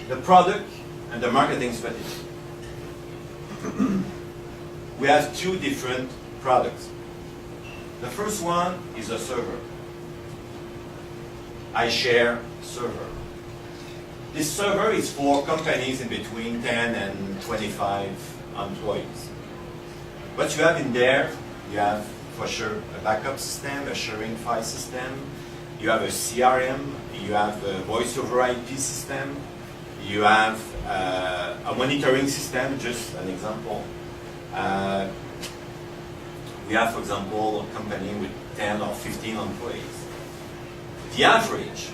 the product and the marketing strategy. We have two different products. The first one is a server. iShare server. This server is for companies in between 10 and 25 employees. What you have in there, you have for sure a backup system, a sharing file system, you have a CRM, you have a voice over IP system, you have a monitoring system, just an example. We have, for example, a company with 10 or 15 employees. The average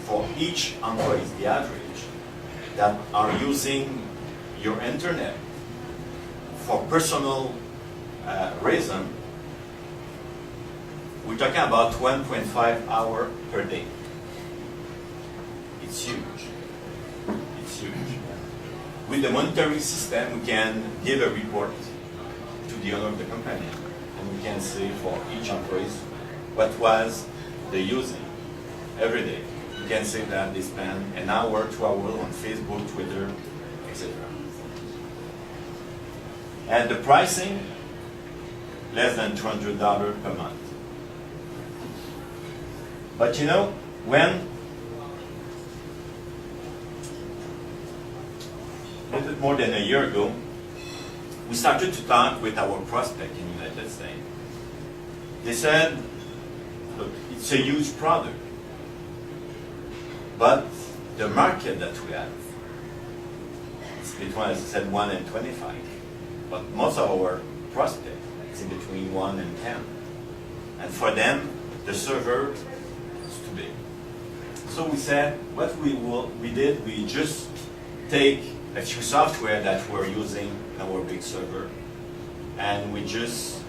for each employee, the average that are using your internet for personal reason, we're talking about 1.5 hours per day. It's huge. It's huge. With the monitoring system, we can give a report to the owner of the company, and we can say for each employee what was the using every day. We can say that they spend an hour, 2 hours on Facebook, Twitter, etc. And the pricing, less than $200 per month. But you know, when a little bit more than a year ago, we started to talk with our prospect in the United States. They said, look, it's a huge product, but the market that we have, it's between, as I said, 1 and 25. But most of our prospect is in between 1 and 10. And for them, the server is too big. So we said, what we did, we just take a few software that we're using in our big server, and we just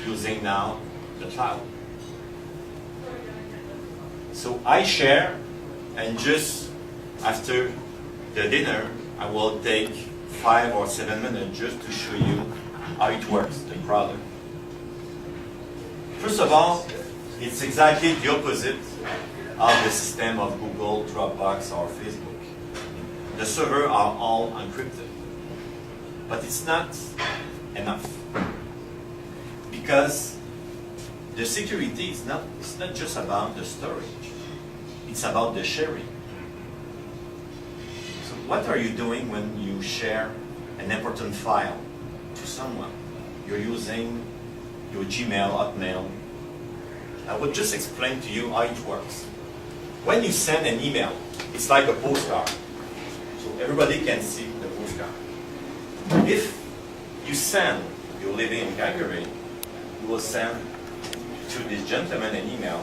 using now the cloud. So iShare, and just after the dinner, I will take 5 or 7 minutes just to show you how it works, the product. First of all, it's exactly the opposite of the system of Google, Dropbox, or Facebook. The servers are all encrypted. But it's not enough. Because the security is not just about the storage. It's about the sharing. So what are you doing when you share an important file to someone? You're using your Gmail, Hotmail. I will just explain to you how it works. When you send an email, it's like a postcard. So everybody can see the postcard. If you send, you're living in Calgary, you will send to this gentleman an email.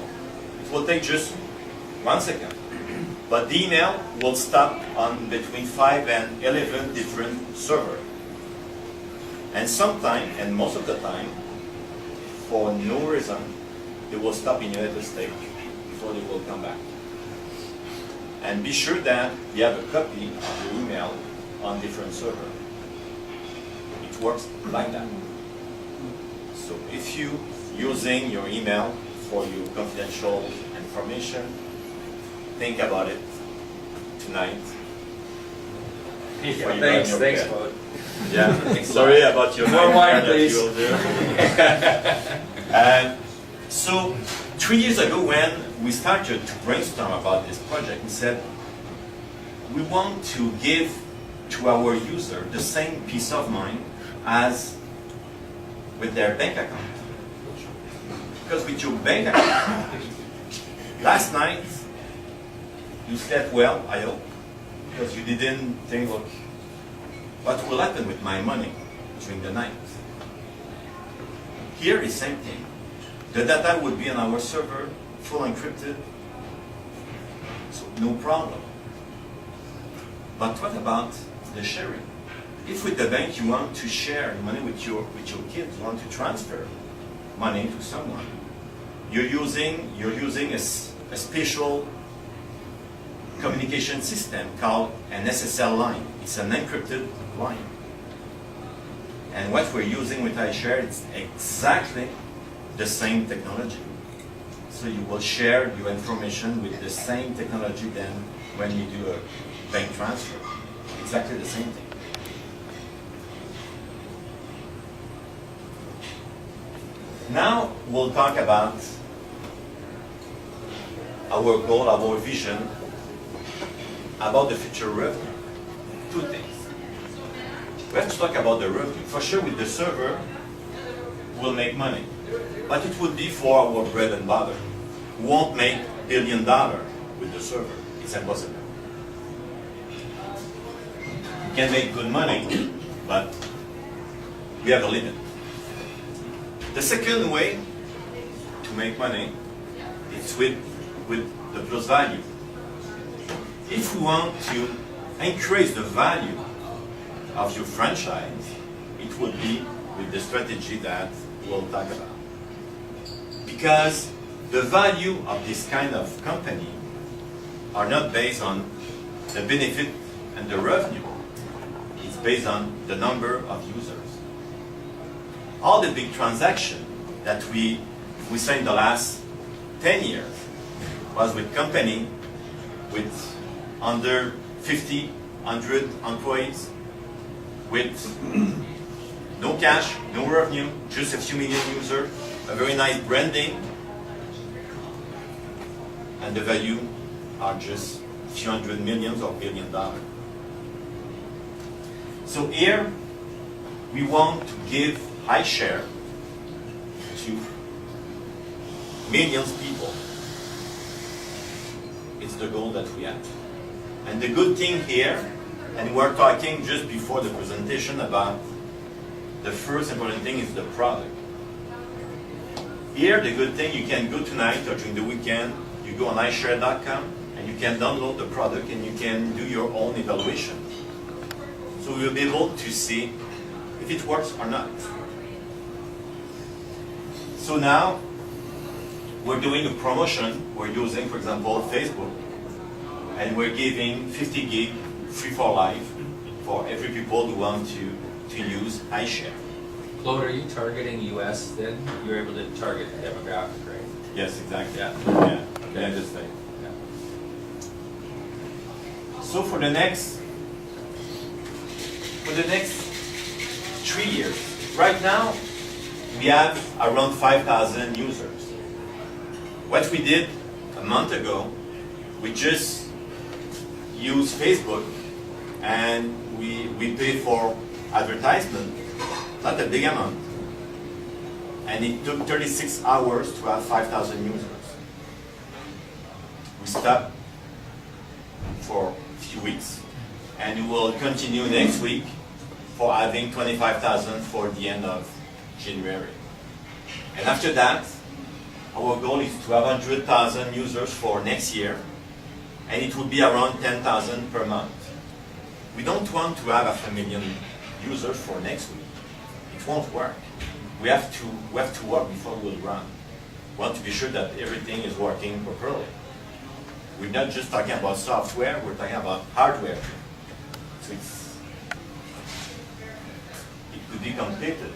It will take just 1 second. But the email will stop on between 5 and 11 different servers. And sometimes, and most of the time, for no reason, they will stop in the United States before they will come back. And be sure that you have a copy of your email on different servers. It works like that. So if you using your email for your confidential information, think about it tonight. Yeah, thanks, Claude. Yeah, sorry about your more wine, please. So 3 years ago, when we started to brainstorm about this project, we said we want to give to our user the same peace of mind as with their bank account. Because with your bank account, last night you slept well, I hope, because you didn't think, look, what will happen with my money during the night? Here is the same thing. The data would be on our server, full encrypted, so no problem. But what about the sharing? If with the bank you want to share money with your kids, you want to transfer money to someone, you're using a special communication system called an SSL line. It's an encrypted line. And what we're using with iShare, it's exactly the same technology. So you will share your information with the same technology than when you do a bank transfer. Exactly the same thing. Now we'll talk about our goal, our vision about the future revenue. Two things. We have to talk about the revenue. For sure, with the server, we'll make money. But it would be for our bread and butter. We won't make $1 billion with the server. It's impossible. We can make good money, but we have a limit. The second way to make money is with the plus value. If we want to increase the value of your franchise, it would be with the strategy that we'll talk about. Because the value of this kind of company are not based on the benefit and the revenue. It's based on the number of users. All the big transactions that we saw in the last 10 years was with company with under 50, 100 employees, with no cash, no revenue, just a few million users, a very nice branding, and the value are just a few hundred millions or $1 billion. So here, we want to give high share to millions of people. It's the goal that we have. And the good thing here, and we're talking just before the presentation about the first important thing is the product. Here, the good thing, you can go tonight or during the weekend, you go on iShare.com and you can download the product and you can do your own evaluation. So you'll be able to see if it works or not. So now, we're doing a promotion. We're using, for example, Facebook, and we're giving 50 gig free for life for every people who want to use iShare. Claude, are you targeting US then? You're able to target the demographic, right? Yes, exactly. Yeah. Yeah. Okay. Yeah, this thing. Yeah. So for the next 3 years, right now we have around 5,000 users. What we did a month ago, we just used Facebook and we pay for advertisement, not a big amount. And it took 36 hours to have 5,000 users. We stopped for a few weeks. And we will continue next week for having 25,000 for the end of January. And after that, our goal is to have 100,000 users for next year, and it will be around 10,000 per month. We don't want to have 500,000 users for next week. It won't work. We have to work before we'll run. We want to be sure that everything is working properly. We're not just talking about software, we're talking about hardware. So it could be completed.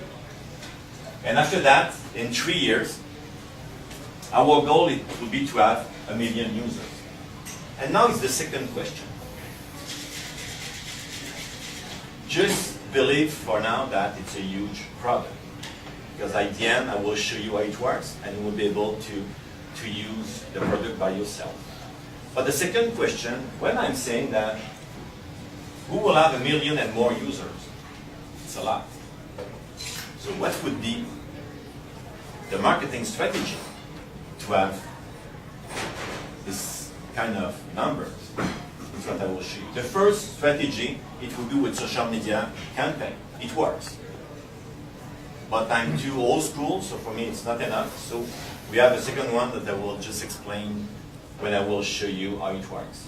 And after that, in 3 years, our goal would be to have 1 million users. And now is the second question. Just believe for now that it's a huge product. Because at the end, I will show you how it works, and you will be able to use the product by yourself. But the second question, when I'm saying that, who will have 1 million and more users? It's a lot. So what would be the marketing strategy to have this kind of numbers? That's what I will show you. The first strategy, it will be with social media campaign. It works. But I'm too old school, so for me it's not enough. So we have a second one that I will just explain when I will show you how it works.